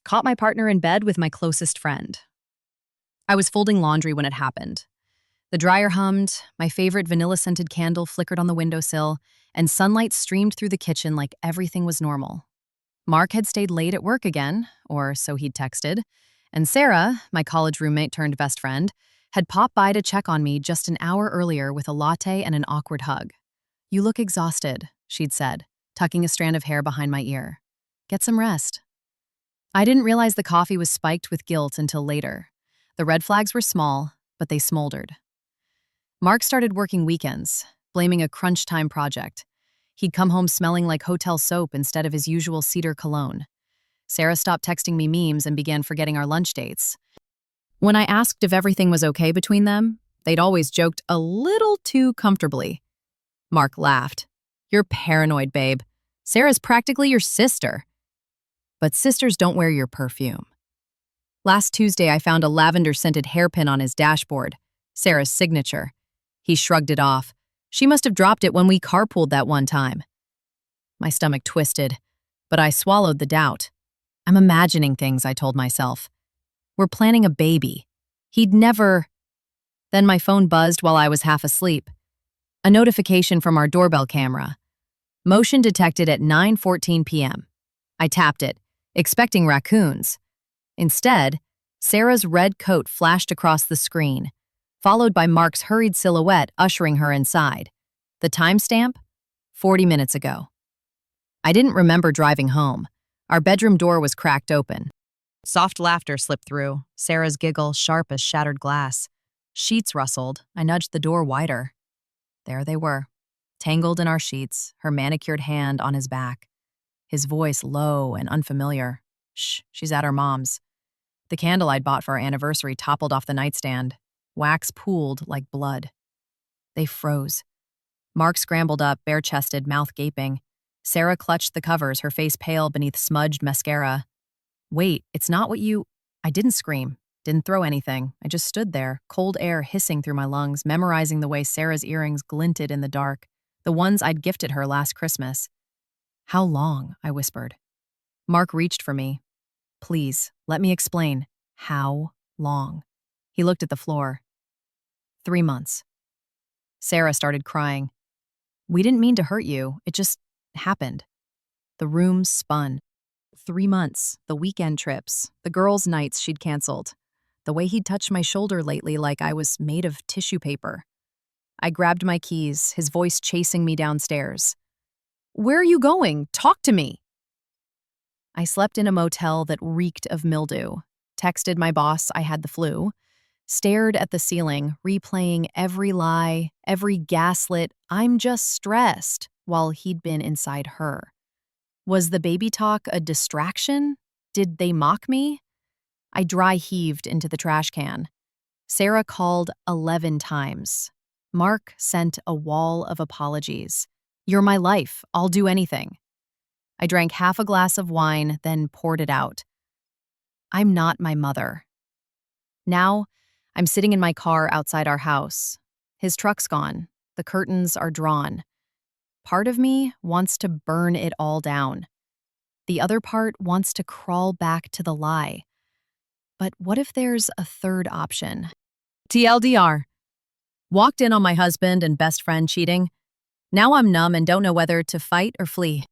caught my partner in bed with my closest friend. I was folding laundry when it happened. The dryer hummed, my favorite vanilla-scented candle flickered on the windowsill, and sunlight streamed through the kitchen like everything was normal. Mark had stayed late at work again, or so he'd texted, and Sarah, my college roommate turned best friend, had popped by to check on me just an hour earlier with a latte and an awkward hug. "You look exhausted," she'd said, tucking a strand of hair behind my ear. "Get some rest." I didn't realize the coffee was spiked with guilt until later. The red flags were small, but they smoldered. Mark started working weekends, blaming a crunch time project. He'd come home smelling like hotel soap instead of his usual cedar cologne. Sarah stopped texting me memes and began forgetting our lunch dates. When I asked if everything was okay between them, they'd always joked a little too comfortably. Mark laughed. "You're paranoid, babe. Sarah's practically your sister." But sisters don't wear your perfume. Last Tuesday, I found a lavender-scented hairpin on his dashboard, Sarah's signature. He shrugged it off. She must have dropped it when we carpooled that one time. My stomach twisted, but I swallowed the doubt. I'm imagining things, I told myself. We're planning a baby. He'd never... Then my phone buzzed while I was half asleep. A notification from our doorbell camera. Motion detected at 9:14 p.m. I tapped it, expecting raccoons. Instead, Sarah's red coat flashed across the screen, followed by Mark's hurried silhouette ushering her inside. The timestamp? 40 minutes ago. I didn't remember driving home. Our bedroom door was cracked open. Soft laughter slipped through, Sarah's giggle sharp as shattered glass. Sheets rustled. I nudged the door wider. There they were, tangled in our sheets, her manicured hand on his back. His voice low and unfamiliar. "Shh, she's at her mom's." The candle I'd bought for our anniversary toppled off the nightstand. Wax pooled like blood. They froze. Mark scrambled up, bare-chested, mouth gaping. Sarah clutched the covers, her face pale beneath smudged mascara. "Wait, it's not what you—" I didn't scream, didn't throw anything. I just stood there, cold air hissing through my lungs, memorizing the way Sarah's earrings glinted in the dark, the ones I'd gifted her last Christmas. "How long?" I whispered. Mark reached for me. "Please, let me explain. How long?" He looked at the floor. 3 months. Sarah started crying. "We didn't mean to hurt you. It just happened." The room spun. 3 months, the weekend trips, the girls' nights she'd canceled, the way he'd touched my shoulder lately like I was made of tissue paper. I grabbed my keys, his voice chasing me downstairs. "Where are you going? Talk to me!" I slept in a motel that reeked of mildew, texted my boss I had the flu, stared at the ceiling, replaying every lie, every gaslit, "I'm just stressed," while he'd been inside her. Was the baby talk a distraction? Did they mock me? I dry heaved into the trash can. Sarah called 11 times. Mark sent a wall of apologies. "You're my life. I'll do anything." I drank half a glass of wine, then poured it out. I'm not my mother. Now, I'm sitting in my car outside our house. His truck's gone. The curtains are drawn. Part of me wants to burn it all down. The other part wants to crawl back to the lie. But what if there's a third option? TLDR. Walked in on my husband and best friend cheating. Now I'm numb and don't know whether to fight or flee.